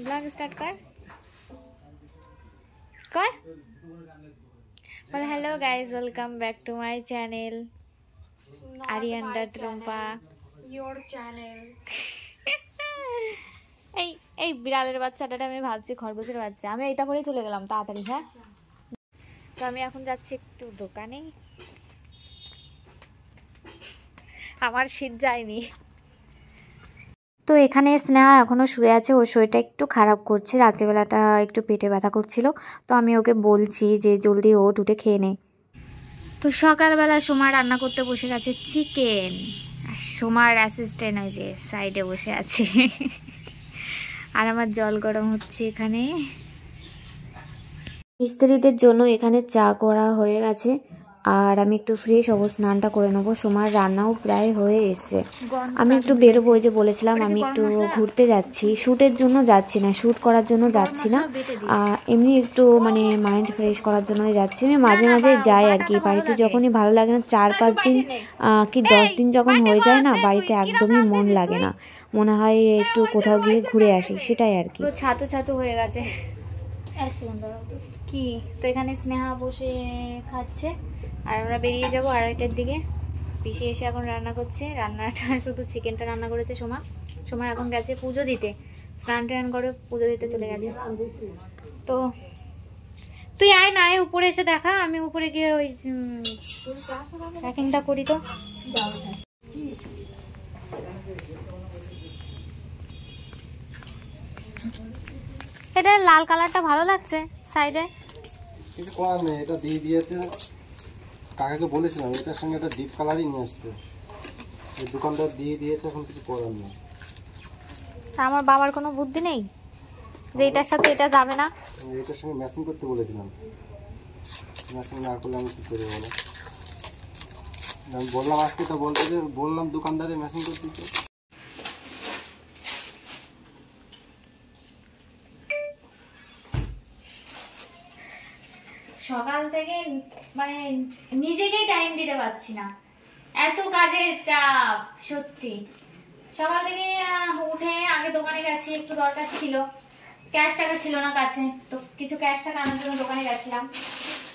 Blog start কর বলে hello guys, welcome back to my channel আরিয়ান্ডা ট্রুম্পা ইওর চ্যানেল। এই এই বিড়ালের বাচ্চাটা আমি ভাবছি খরগোশের বাচ্চা। আমি এইটা পরেই চলে গেলাম তাড়াতাড়ি। হ্যাঁ, তো আমি এখন যাচ্ছি একটু দোকানে। আমার শীত যায়নি। তো এখানে স্নেহা এখনো শুয়ে আছে, ওর শরীরটা একটু খারাপ করছে, রাত্রিবেলাটা একটু পেটে ব্যথা করছিল। তো আমি ওকে বলছি যে জলদি ওঠ, উঠে খেয়ে নে। তো সকালবেলা সোমা রান্না করতে বসে গেছে চিকেন, আর সোমার অ্যাসিস্ট্যান্ট ওই যে সাইডে বসে আছে। আর আমার জল গরম হচ্ছে এখানে। মিস্ত্রিদের জন্য এখানে চা করা হয়ে গেছে, আর আমি একটু ফ্রেশ হবো, স্নানটা করে নেবো। সোমার রান্নাও প্রায় হয়ে এসছে। আমি একটু বেরোবো, ওই যে বলেছিলাম আমি একটু ঘুরতে যাচ্ছি। শ্যুটের জন্য যাচ্ছি না, শ্যুট করার জন্য যাচ্ছি না, এমনি একটু মানে মাইন্ড ফ্রেশ করার জন্যই যাচ্ছি। আমি মাঝে মাঝে যাই আর কি। বাড়িতে যখনই ভালো লাগে না, 4-5 দিন কি 10 দিন যখন হয়ে যায় না, বাড়িতে একদমই মন লাগে না, মনে হয় একটু কোথাও গিয়ে ঘুরে আসি, সেটাই আর কি। ছাতু ছাতু হয়ে গেছে। কি তো এখানে স্নেহা বসে খাচ্ছে, আর আমরা বেরিয়ে যাবো 2:30টার দিকে। পিসি এসে এখন রান্না করছে, রান্নাটা শুধু চিকেনটা রান্না করেছে সোমা। সোমা এখন গেছে পুজো দিতে, স্নান টান করে পুজো দিতে চলে গেছে। তো তুই আয় না, আয় উপরে এসে দেখা, আমি উপরে গিয়ে ওই প্যাকিংটা করি। তো এটা লাল কালারটা ভালো লাগছে সাইডে। কিছু করার নেই, এটা দিয়ে দিয়েছে। কাকাকে বলেছিলাম এটার সঙ্গে একটা ডিপ কালারই নিয়ে আসতে, এই দোকানদার দিয়ে দিয়েছে, এখন কিছু করার নেই। আমার বাবার কোনো বুদ্ধি নেই যে এটার সাথে এটা যাবে না। এটার সঙ্গে ম্যাচিং করতে বলেছিলাম, ম্যাচিং না করলে আমি কী করে বলো। আমি বললাম আজকে, তো বললাম দোকানদারে ম্যাচিং করতে দিতে। সকাল থেকে মানে নিজেকেই টাইম দিতে পারছি না, এত কাজের চাপ। সত্যি সকাল থেকে উঠে আগে দোকানে গেছি, একটু দরকার ছিল, ক্যাশ টাকা ছিল না কাছে, তো কিছু ক্যাশ টাকা আনার জন্য দোকানে গেছিলাম।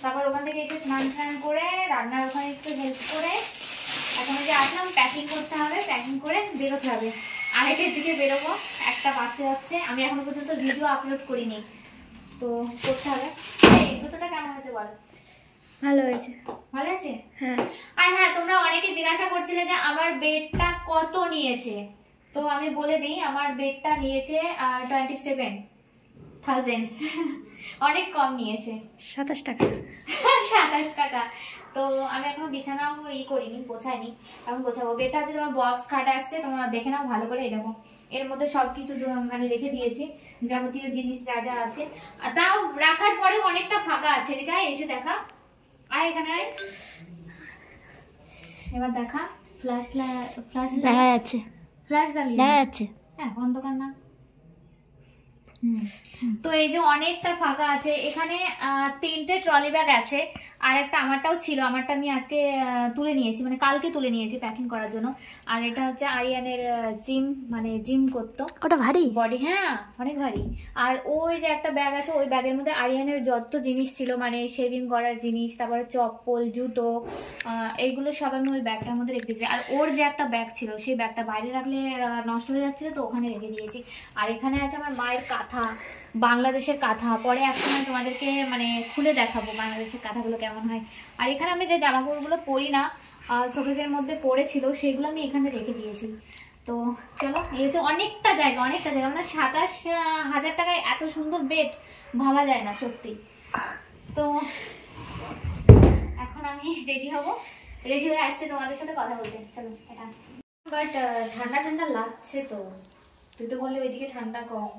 তারপর ওখান থেকে এসে স্নান টান করে রান্নার ওখানে একটু হেল্প করে এখন যে আসলাম, প্যাকিং করতে হবে, প্যাকিং করে বেরোতে হবে। 2:30টার দিকে বেরোবো, 1টা বাজতে যাচ্ছে। আমি এখনো পর্যন্ত ভিডিও আপলোড করিনি, তো করতে হবে। এই জুতোটা কেমন হয়েছে বল? ভালো হয়েছে। ভালো আছে? হ্যাঁ। আর হ্যাঁ, তোমরা অনেকে জিজ্ঞাসা করছিলে যে আমার বেডটা কত নিয়েছে। তো আমি বলে দিই, আমার বেডটা নিয়েছে 27,000। অনেক কম নিয়েছে। 27 টাকা। 27 টাকা। তো আমি এখনো বিছানাও করিনি, গোছাইনি, এখন গোছাবো। বেডটা হচ্ছে তোমার বক্স খাট আসছে, তোমরা দেখে নাও ভালো করে। এরকম এর মধ্যে সবকিছু মানে রেখে দিয়েছি, যাবতীয় জিনিস যা যা আছে। আর তাও রাখার পরেও অনেকটা ফাঁকা আছে। এদিকে এসে দেখা, আয় এখানে আয়, এবার দেখা। ফ্ল্যাশ দেখা যাচ্ছে, ফ্ল্যাশ জ্বালিয়ে দেখা যাচ্ছে। হ্যাঁ, অন্ধকার না। তো এই যে অনেকটা ফাঁকা আছে এখানে। 3টে ট্রলি ব্যাগ আছে, আর একটা আমারটাও ছিল, আমারটা আমি আজকে তুলে নিয়েছি, মানে কালকে তুলে নিয়েছি প্যাকিং করার জন্য। আর এটা হচ্ছে আরিয়ানের জিম, মানে জিম করতো। ওটা ভারী বডি, হ্যাঁ অনেক ভারী। আর ওই যে একটা ব্যাগ আছে, ওই ব্যাগের মধ্যে আরিয়ানের যত জিনিস ছিল, মানে শেভিং করার জিনিস, তারপরে চপ্পল, জুতো, এইগুলো সব আমি ওই ব্যাগটার মধ্যে রেখে দিয়েছি। আর ওর যে একটা ব্যাগ ছিল, সেই ব্যাগটা বাইরে রাখলে নষ্ট হয়ে যাচ্ছিল, তো ওখানে রেখে দিয়েছি। আর এখানে আছে আমার মায়ের কাঁথা, বাংলাদেশের কাঁথা। পরে একসময় তোমাদেরকে মানে খুলে দেখাবো বাংলাদেশের কাঁথাগুলো কেমন হয়। আর এখানে আমি যে জামা কাপড়গুলো পরি না, শোকেজের মধ্যে পড়েছিল, সেগুলো আমি এখানে রেখে দিয়েছি। তো চলো, এই হচ্ছে অনেকটা জায়গা, মানে 27,000 টাকায় এত সুন্দর বেড ভাবা যায় না সত্যি। তো এখন আমি রেডি হব, রেডি হয়ে আসছে তোমাদের সাথে কথা বলতে। চলো এটা। বাট ঠান্ডা ঠান্ডা লাগছে তো। তুই তো বললে ওইদিকে ঠান্ডা কম,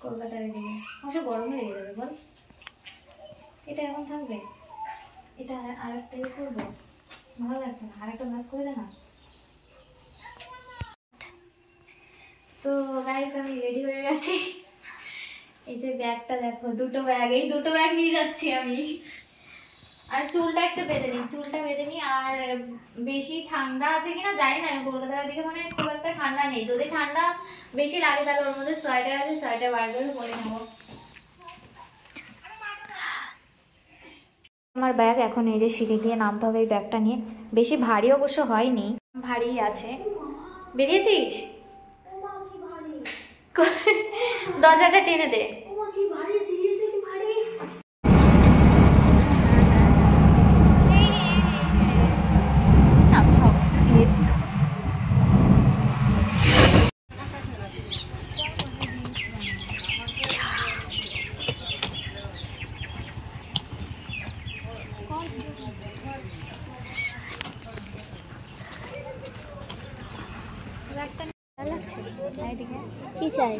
কলকাতার এদিকে অবশ্য গরমে লেগে যাবে বল। এটা এখন থাকবে, এটা আর একটা করবো, ভালো লাগছে না, আর একটা ভাজ করে দে না। তো গাইস আমি রেডি হয়ে গেছি। এই যে ব্যাগটা দেখো, 2টো ব্যাগ, এই 2টো ব্যাগ নিয়ে যাচ্ছি আমি। আর চুলটা একটু বেঁধে নিই, চুলটা বেঁধে নিই। আর বেশি ঠান্ডা আছে কিনা জানি না, আমি কলকাতার দিকে মানে খুব একটা ঠান্ডা নেই। যদি ঠান্ডা বেশি লাগে তাহলে ওর মধ্যে সোয়েটার আছে, সোয়েটার বার করে পরে নেবো। আমার ব্যাগ এখন এই যে সিঁড়ি দিয়ে নামতে হবে, এই ব্যাগটা নিয়ে। বেশি ভারী অবশ্য হয়নি, ভারী আছে। বেরিয়েছিস? দরজাটা টেনে দে। সব কিছু দিয়েছি তো। কি চাই?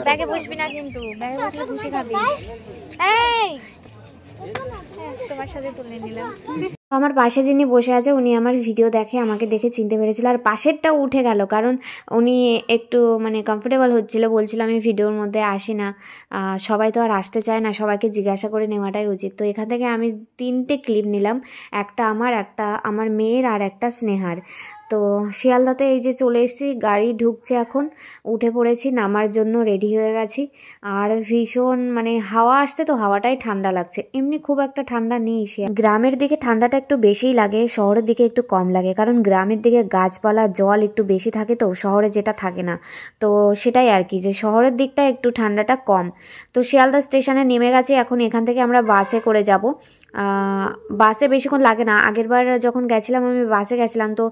ব্যাগে বসবি না কিন্তু, ব্যাগে বসলে খুশি খাবি। এই তোমার সাথে তুলে নিলাম। আমার পাশে যিনি বসে আছে উনি আমার ভিডিও দেখে, আমাকে দেখে চিনতে পেরেছিল। আর পাশেরটাও উঠে গেল, কারণ উনি একটু মানে কমফোর্টেবল হচ্ছিল, বলছিল আমি ভিডিওর মধ্যে আসি না। সবাই তো আর আসতে চায় না, সবাইকে জিজ্ঞাসা করে নেওয়াটাই উচিত। তো এখান থেকে আমি 3টে ক্লিপ নিলাম, একটা আমার মেয়ের আর একটা স্নেহার। তো শিয়ালদাতে এই যে চলে এসেছি, গাড়ি ঢুকছে এখন, উঠে পড়েছি, নামার জন্য রেডি হয়ে গেছি। আর ভীষণ মানে হাওয়া আসছে, তো হাওয়াটাই ঠান্ডা লাগছে, এমনি খুব একটা ঠান্ডা নেই। গ্রামের দিকে ঠান্ডাটা একটু বেশিই লাগে, শহরের দিকে একটু কম লাগে, কারণ গ্রামের দিকে গাছপালা জল একটু বেশি থাকে, তো শহরে যেটা থাকে না। তো সেটাই আর কি, যে শহরের দিকটা একটু ঠান্ডাটা কম। তো শিয়ালদা স্টেশনে নেমে গেছি, এখন এখান থেকে আমরা বাসে করে যাব। বাসে বেশিক্ষণ লাগে না, আগেরবার যখন গেছিলাম আমি বাসে গেছিলাম, তো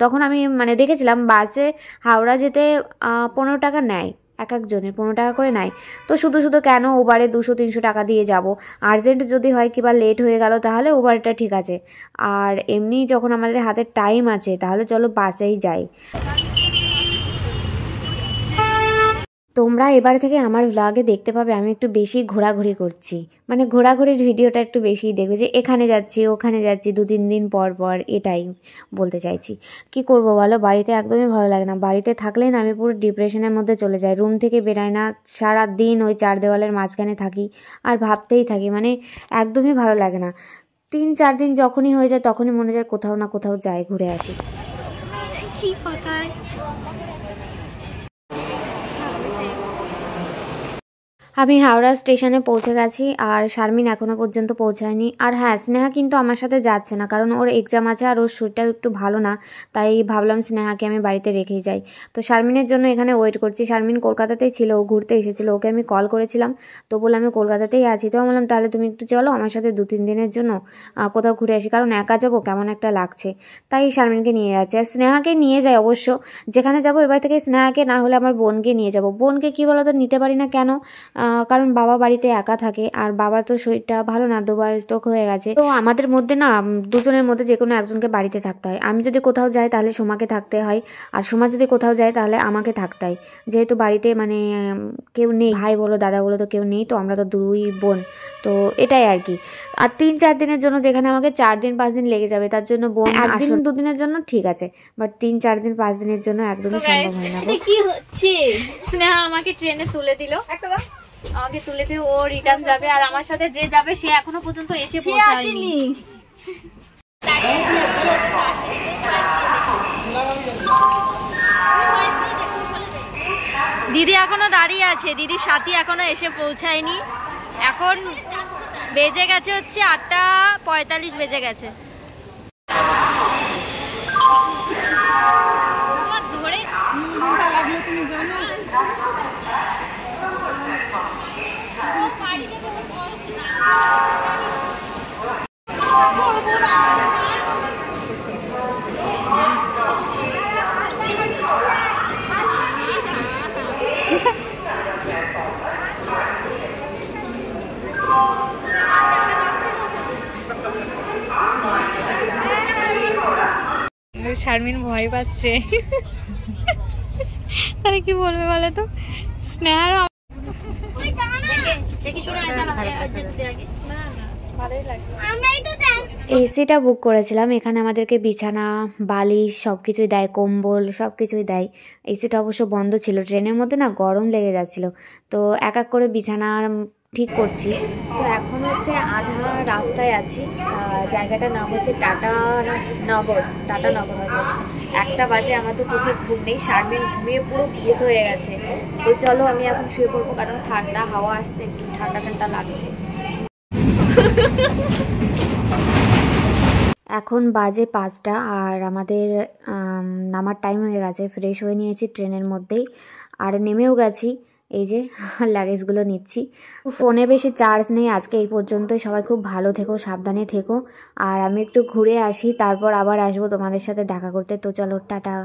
তখন আমি মানে দেখেছিলাম বাসে হাওড়া যেতে 15 টাকা নেয়, এক একজনের 15 টাকা করে নেয়। তো শুধু শুধু কেন ওবারে 200-300 টাকা দিয়ে যাব? আর্জেন্ট যদি হয় কিংবা লেট হয়ে গেল তাহলে ওবারটা ঠিক আছে, আর এমনি যখন আমাদের হাতে টাইম আছে তাহলে চলো বাসেই যাই। তোমরা এবার থেকে আমার ভ্লগে দেখতে পাবে আমি একটু বেশি ঘোরাঘুরি করছি, মানে ঘোরাঘুরির ভিডিওটা একটু বেশি দেখবে, যে এখানে যাচ্ছি ওখানে যাচ্ছি 2-3 দিন পর পর, এটাই বলতে চাইছি। কি করব বলো, বাড়িতে একদমই ভালো লাগে না। বাড়িতে থাকলে না আমি পুরো ডিপ্রেশনের মধ্যে চলে যাই, রুম থেকে বেরাই না, সারা দিন ওই 4 দেওয়ালের মাঝখানে থাকি আর ভাবতেই থাকি, মানে একদমই ভালো লাগে না। 3-4 দিন যখনই হয়ে যায় তখনই মনে যায় কোথাও না কোথাও যাই, ঘুরে আসি। কি কথা? আমি হাওড়া স্টেশনে পৌঁছে গেছি, আর শারমিন এখনও পর্যন্ত পৌঁছায়নি। আর হ্যাঁ, স্নেহা কিন্তু আমার সাথে যাচ্ছে না, কারণ ওর এক্সাম আছে আর ওর শরীরটাও একটু ভালো না, তাই ভাবলাম স্নেহাকে আমি বাড়িতে রেখেই যাই। তো শারমিনের জন্য এখানে ওয়েট করছি। শারমিন কলকাতাতেই ছিল, ও ঘুরতে এসেছিল, ওকে আমি কল করেছিলাম, তো বললাম আমি কলকাতাতেই আছি। তো বললাম তাহলে তুমি একটু চলো আমার সাথে 2-3 দিনের জন্য কোথাও ঘুরে আসি, কারণ একা যাবো কেমন একটা লাগছে, তাই শারমিনকে নিয়ে যাচ্ছে। আর স্নেহাকে নিয়ে যাই অবশ্য, যেখানে যাবো এবার থেকে স্নেহাকে না হলে আমার বোনকে নিয়ে যাব। বোনকে কী বলো তো নিতে পারি না কেন, কারণ বাবা বাড়িতে একা থাকে, আর বাবার তো শরীরটা ভালো না, 2বার স্ট্রোক হয়ে গেছে। তো আমাদের মধ্যে না দুজনের মধ্যে যে কোনো একজনকে বাড়িতে থাকতে হয়। আমি যদি কোথাও যাই তাহলে সোমাকে থাকতে হয়, আর সোমা যদি কোথাও যায় তাহলে আমাকে থাকতে হয়, যেহেতু বাড়িতে মানে কেউ নেই, ভাই বলো দাদা বলো তো কেউ নেই, তো আমরা তো 2 বোন, তো এটাই আর কি। আর 3-4 দিনের জন্য, যেখানে আমাকে 4-5 দিন লেগে যাবে, তার জন্য বোন 1-2 দিনের জন্য ঠিক আছে, বাট 3-4-5 দিনের জন্য একদমই সম্ভব হয় না। কি হচ্ছে? স্নেহা আমাকে ট্রেনে তুলে দিল, আমাকে তুলে দিয়ে ও রিটার্ন যাবে, আর আমার সাথে যে যাবে সে এখনো পর্যন্ত এসে পৌঁছায়নি। দিদি এখনো দাঁড়িয়ে আছে, দিদির সাথী এখনো এসে পৌঁছায়নি। এখন বেজে গেছে হচ্ছে 8:45 বেজে গেছে। শারমিন ভয় পাচ্ছে, তাহলে কি বলবে বলো তো। স্নেহার এসিটা বুক করেছিলাম, এখানে আমাদেরকে বিছানা বালিশ সব কিছুই দেয়, কম্বল সব কিছুই দেয়। এসিটা অবশ্য বন্ধ ছিল, ট্রেনের মধ্যে না গরম লেগে যাচ্ছিল, তো এক এক করে বিছানা ঠিক করছি। তো এখন হচ্ছে আধা রাস্তায় আছি। জায়গাটার নাম হচ্ছে টাটানগর হয়তো। 1টা বাজে, আমার তো চোখে ঘুম নেই, শারমিন ঘুমিয়ে পুরো ভূত হয়ে গেছে। তো চলো আমি এখন শুয়ে পড়বো, কারণ ঠান্ডা হাওয়া আসছে, একটু ঠান্ডা লাগছে। এখন বাজে 5টা আর আমাদের নামার টাইম হয়ে গেছে। ফ্রেশ হয়ে নিয়েছি ট্রেনের মধ্যেই, আর নেমেও গেছি। এই যে লাগেজগুলো নিচ্ছি। ফোনে বেশি চার্জ নেই আজকে, এই পর্যন্তই। সবাই খুব ভালো থেকো, সাবধানে থেকো, আর আমি একটু ঘুরে আসি, তারপর আবার আসবো তোমাদের সাথে দেখা করতে। তো চলো, টাটা।